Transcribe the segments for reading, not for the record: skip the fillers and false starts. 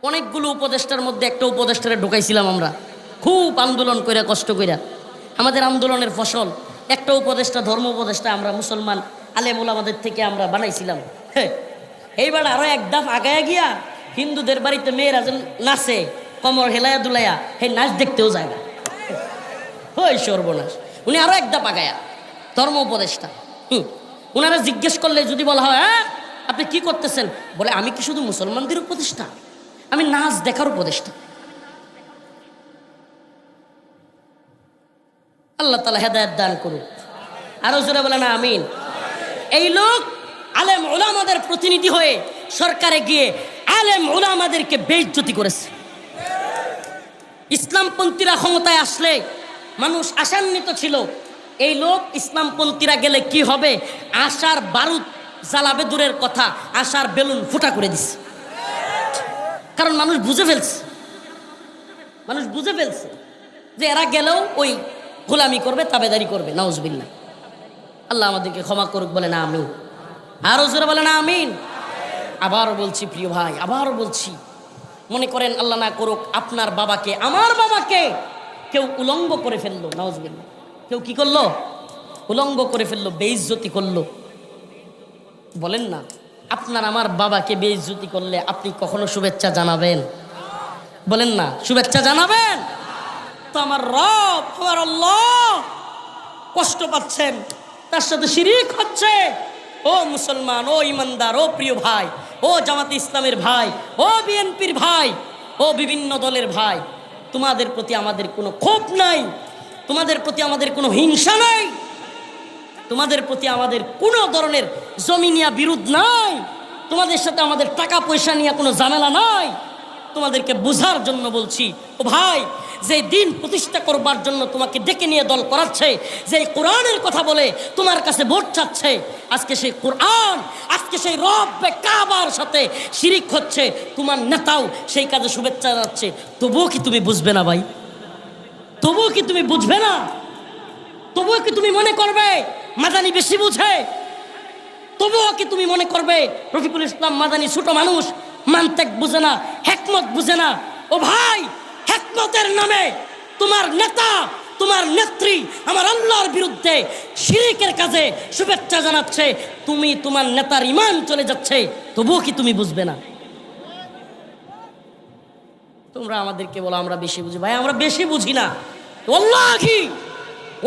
অনেকগুলো উপদেষ্টার মধ্যে একটা উপদেষ্টারে ঢুকাইছিলাম আমরা, খুব আন্দোলন কইরা কষ্ট কইরা। আমাদের আন্দোলনের ফসল একটা উপদেষ্টা, ধর্ম উপদেষ্টা আমরা মুসলমান আলেম ওলামাদের থেকে আমরা বানাইছিলাম। এইবার আরো এক ধাপ আগায়া গিয়া হিন্দুদের বাড়িতে মেয়েরা যেন নাচে, কমর হেলায়া দুলাইয়া, হে নাচ দেখতেও যায় না। ওই সর্বনাশ, উনি আরো এক ধাপ আগায়া ধর্ম উপদেষ্টা। উনারা জিজ্ঞেস করলে যদি বলা হয়, হ্যাঁ আপনি কি করতেছেন, বলে আমি কি শুধু মুসলমানদের উপদেষ্টা, আমি নাচ দেখার উপদেষ্টা। আল্লাহ তাআলা হেদায়েত দান করুক। আরো জোরে বলে না আমিন। এই লোক আলেম ওলামাদের প্রতিনিধি হয়ে সরকারে গিয়ে আলেম ওলামাদেরকে বেইজ্জতি করেছে। ইসলামপন্থীরা ক্ষমতায় আসলে মানুষ আশান্বিত ছিল, এই লোক ইসলামপন্থীরা গেলে কি হবে, আশার বারুদ জ্বালাবে দূরের কথা, আশার বেলুন ফুটা করে দিচ্ছে। কারণ মানুষ বুঝে ফেলছে, মানুষ বুঝে ফেলছে যে এরা গেলেও ওই গোলামি করবে, তাবেদারি করবে। নাউজুবিল্লাহ। আল্লাহ আমাদেরকে ক্ষমা করুক, বলে না আমিন। আরো জোরে বলে না আমিন। আবারও বলছি প্রিয় ভাই, আবারও বলছি, মনে করেন আল্লাহ না করুক আপনার বাবাকে, আমার বাবাকে কেউ উলঙ্গ করে ফেললো, নাউজুবিল্লাহ, কেউ কি করলো, উলঙ্গ করে ফেললো, বেইজ্জতি করলো। বলেন না, আপনার আমার বাবাকে বেইজ্জতি করলে আপনি কখনো শুভেচ্ছা জানাবেন? বলেন না, শুভেচ্ছা জানাবেন? তো আমার রব, আমার আল্লাহ কষ্ট পাচ্ছেন, তার সাথে শিরিক হচ্ছে। ও মুসলমান, ও ইমানদার, ও প্রিয় ভাই, ও জামাতে ইসলামের ভাই, ও বিএনপির ভাই, ও বিভিন্ন দলের ভাই, তোমাদের প্রতি আমাদের কোনো ক্ষোভ নাই, তোমাদের প্রতি আমাদের কোনো হিংসা নাই, তোমাদের প্রতি আমাদের কোনো ধরনের জমিনিয়া বিরোধ নাই, তোমাদের সাথে আমাদের টাকা পয়সা নিয়ে কোনো ঝামেলা নাই। তোমাদেরকে বোঝার জন্য বলছি, ও ভাই, যে দিন প্রতিষ্ঠা করবার জন্য তোমাকে ডেকে নিয়ে দল করাচ্ছে, যে কোরআনের কথা বলে তোমার কাছে ভোট চাচ্ছে, আজকে সেই কোরআন, আজকে সেই রব্বে কাবার সাথে শিরিক হচ্ছে, তোমার নেতাও সেই কাজে শুভেচ্ছা জানাচ্ছে, তবুও কি তুমি বুঝবে না ভাই? তবুও কি তুমি বুঝবে না? তবুও কি তুমি মনে করবে মাদানি বেশি বুঝে? তবুও কি তুমি মনে করবে রফিকুল ইসলাম মাদানি ছোট মানুষ, মানতেক বুঝে না, হেকমত বুঝে না? ও ভাই, হেকমতের নামে তোমার নেতা, তোমার নেত্রী আমার আল্লাহর বিরুদ্ধে শিরিকের কাজে শুভেচ্ছা জানাচ্ছে, তুমি তোমার নেতার ঈমান চলে যাচ্ছে, তবুও কি তুমি বুঝবে না? তোমরা আমাদেরকে বলো আমরা বেশি বুঝি, ভাই আমরা বেশি বুঝি না। আল্লাহি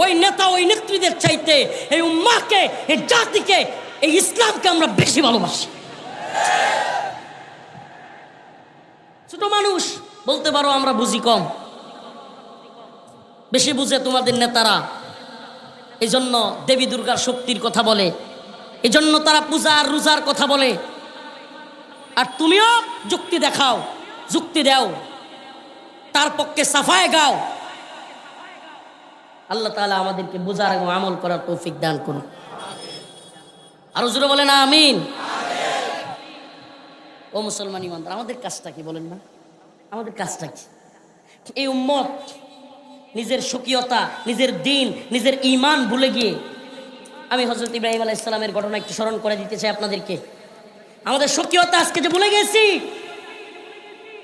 ওই নেতা, ওই নেত্রীদের চাইতে এই উম্মাহকে, এই জাতিকে, এই ইসলামকে আমরা বেশি ভালোবাসি। ছোট মানুষ বলতে পারো আমরা বুঝি কম, বেশি বুঝে তোমাদের নেতারা। এই জন্য দেবী দুর্গার শক্তির কথা বলে, এই জন্য তারা পূজা আর রোজার কথা বলে, আর তুমিও যুক্তি দেখাও, যুক্তি দাও, তার পক্ষে সাফায় গাও। আল্লাহ তাআলা আমাদেরকে বোঝার এবং আমল করার তৌফিক দান করুন। আরো জোরে বলেন আমিন। ও মুসলমান ইমানদার, আমাদের কাজটা কি বলেন না? আমাদের কাজটা কি? এই উম্মত নিজের স্বকীয়তা, নিজের দিন, নিজের ঈমান ভুলে গিয়ে, আমি হযরত ইব্রাহিম আলাইহিস সালামের ঘটনা একটু স্মরণ করে দিতে চাই আপনাদেরকে। আমাদের স্বকীয়তা আজকে যে ভুলে গেছি,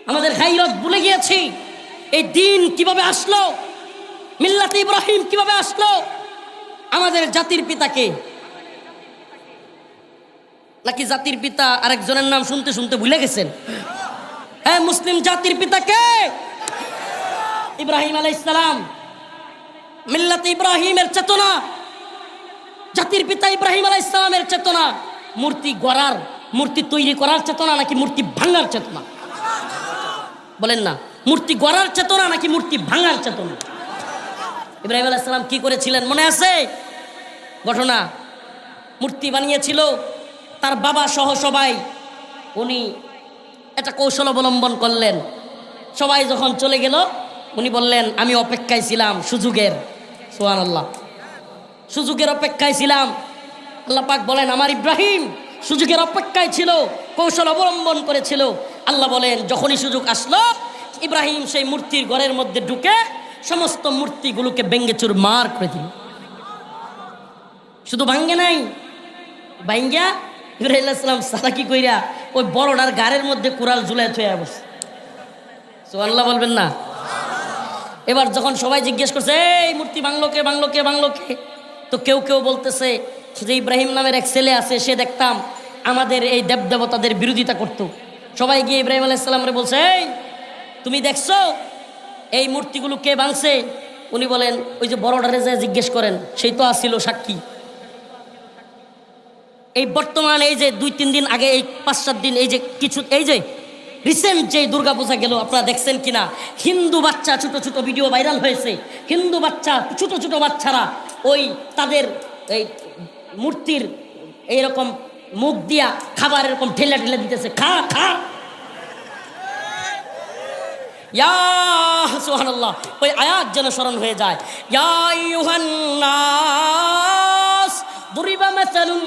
আমাদের গায়রত ভুলে গিয়েছি। এই দিন কিভাবে আসলো, মিল্লাতে ইব্রাহিম কিভাবে আসলো, আমাদের জাতির পিতাকে, নাকি জাতির পিতা আরেকজনের নাম শুনতে শুনতে ভুলে গেছেন? হ্যাঁ, মুসলিম জাতির পিতাকে ইব্রাহিম আলাইহিস সালাম, মিল্লাতে ইব্রাহিমের চেতনা, জাতির পিতা ইব্রাহিম আলাইহিস সালামের চেতনা, মূর্তি গড়ার, মূর্তি তৈরি করার চেতনা নাকি মূর্তি ভাঙার চেতনা? বলেন না, মূর্তি গড়ার চেতনা নাকি মূর্তি ভাঙার চেতনা? ইব্রাহিম আলাইহিস সালাম কি করেছিলেন মনে আছে ঘটনা? মূর্তি বানিয়েছিল তার বাবা সহ সবাই। উনি একটা কৌশল অবলম্বন করলেন। সবাই যখন চলে গেল, উনি বললেন আমি অপেক্ষায় ছিলাম সুযোগের। সুবহানাল্লাহ, সুযোগের অপেক্ষায় ছিলাম। আল্লাহ পাক বলেন আমার ইব্রাহিম সুযোগের অপেক্ষায় ছিল, কৌশল অবলম্বন করেছিল। আল্লাহ বলেন যখনই সুযোগ আসলো, ইব্রাহিম সেই মূর্তির ঘরের মধ্যে ঢুকে সমস্ত মূর্তিগুলোকে ভেঙ্গে চুরমার করে দিল। শুধু ভাঙ্গে নাই, ভাঙ্গা ইব্রাহিম আলাইহিস সালাম সালাকি কইরা ওই বড়টার গাড়ের মধ্যে কুড়াল ঝুলাই থইয়া বসে। সুবহানাল্লাহ বলবেন না? এবার যখন সবাই জিজ্ঞেস করছে এই মূর্তি ভাঙলো কে ভাঙলো কে ভাঙলো কে, তো কেউ কেউ বলতেছে যে ইব্রাহিম নামের এক ছেলে আছে, সে দেখতাম আমাদের এই দেবদেবতাদের বিরোধিতা করত। সবাই গিয়ে ইব্রাহিম আলাইহিস সালামরে বলছে এই তুমি দেখছো এই মূর্তিগুলো কে ভাঙছে? উনি বলেন ওই যে বড়টারে যে জিজ্ঞেস করেন, সেই তো আসছিল সাক্ষী। এই বর্তমান এই যে 2-3 দিন আগে, এই 5-7 দিন, এই যে কিছু, এই যে রিসেন্ট যে দুর্গাপূজা গেল, আপনারা দেখছেন কিনা? হিন্দু বাচ্চা ছোট ছোট ভিডিও ভাইরাল হয়েছে, হিন্দু বাচ্চা ছোট ছোট বাচ্চারা ওই তাদের এই মূর্তির এইরকম মুখ দিয়া খাবার এরকম ঠেলে ঠেলে দিতেছে, খা খা। ইয়া সুবহানাল্লাহ, ওই আয়াত যেন স্মরণ হয়ে যায়, ইয়া আইয়ুহান নাস দুরিবা মাসালুন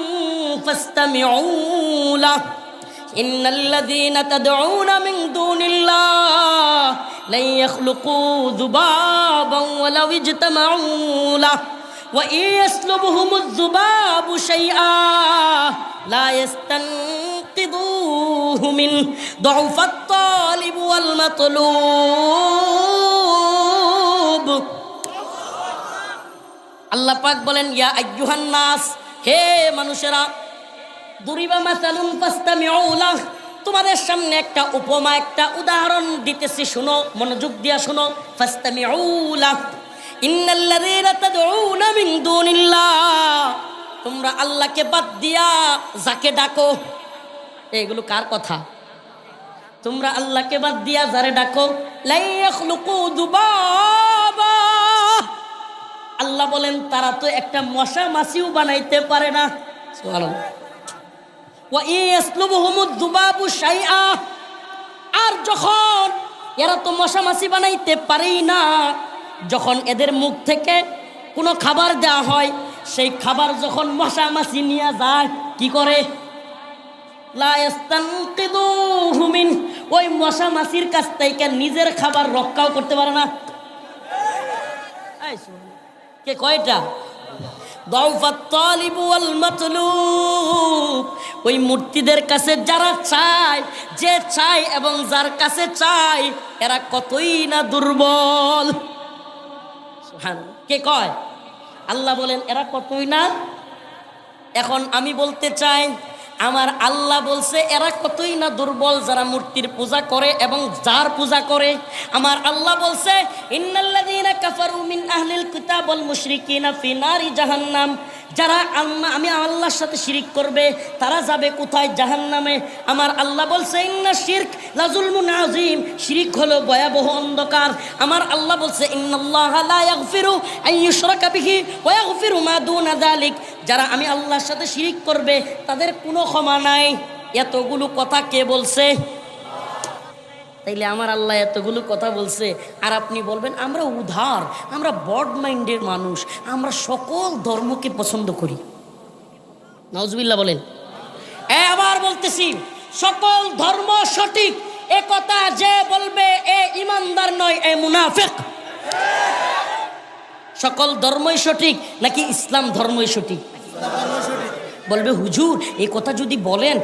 ফাসতামিউ লাহ ইন্নাল্লাযীনা তাদউনা মিন দুনিল্লাহ লা ইয়াখলুকু যুবাবান ওয়ালাউ ইজতামাউ লাহ ওয়া ইয়াসলুবহুমুয যুবাবু শাইআ লা ইয়াস্তানকিদুহু মিন দুআফাত তালিব ওয়াল মাতলুব। আল্লাহ পাক বলেন ইয়া আইয়ুহান নাস, হে মানুষেরা, দুরিবা মাসালুন ফাসতামিউ লাহ, তোমাদের সামনে একটা উপমা, একটা উদাহরণ দিতেছি, শুনো, মনোযোগ দিয়া শুনো। ফাসতামিউ লাহ ইন্নাল্লাযীনা তাদউনা মিন দুনিল্লাহ, তোমরা আল্লাহকে বাদ দিয়া যাকে ডাকো, এগুলো কার কথা? তোমরা আল্লাহকে বাদ দিয়া যারে ডাকো, লা ইয়াখলুকু যুবাবা, আল্লাহ বলেন তারা তো একটা মশা মাছিও বানাইতে পারে না। সুবহানাল্লাহ। ওয়া ইয়াসলুবহুমুয যুবাবু শাইআ, আর যখন এরা তো মশা মাছি বানাইতে পারেই না, যখন এদের মুখ থেকে কোনো খাবার দেওয়া হয়, সেই খাবার যখন মশা মাছি নিয়ে যায়, কি করে? লা ইয়াস্তানকিদুহু মিন, ওই মশা মাছির কাছ থেকে নিজের খাবার রক্ষাও করতে পারে না। কে কয়টা? দুআফাত তালিব ওয়াল মাতলুব, ওই মূর্তিদের কাছে যারা চায়, যে চায় এবং যার কাছে চায়, এরা কতই না দুর্বল। সুবহানাল্লাহ। কে কয়? আল্লাহ বলেন এরা কতই না। এখন আমি বলতে চাই, আমার আল্লাহ বলছে এরা কতই না দুর্বল, যারা মূর্তির পূজা করে এবং যার পূজা করে। আমার আল্লাহ বলছে ইন্নাল্লাযীনা কাফারু মিন আহলিল কিতাব ওয়াল মুশরিকিনা ফি নারি জাহান্নাম, যারা আমি আল্লাহর সাথে শিরিক করবে তারা যাবে কোথায়? জাহান্নামে। আমার আল্লাহ বলছে ইন্না শিরক লাযুলমুন আযীম, শিরিক হলো ভয়াবহ অন্ধকার। আমার আল্লাহ বলছে ইন্নাল্লাহা লা ইয়াগফিরু আন ইউশরাকা বিহি ওয়া ইয়াগফিরু মা দুনা যালিক, যারা আমি আল্লাহর সাথে শিরিক করবে তাদের কোনো ক্ষমা নাই। এতগুলো কথা কে বলছে? তাইলে আমার আল্লাহ এতগুলো কথা বলছে, আর আপনি বলবেন আমরা উদার, আমরা ব্রড মাইন্ডের মানুষ, আমরা সকল ধর্মকে পছন্দ করি। নাউজুবিল্লাহ বলেন। আবার বলতেছি, সকল ধর্ম সঠিক এ কথা যে বলবে এ ইমানদার নয়, এ মুনাফিক। সকল ধর্মই সঠিক নাকি ইসলাম ধর্মই সঠিক? বলবে হুজুর এই কথা যদি বলেন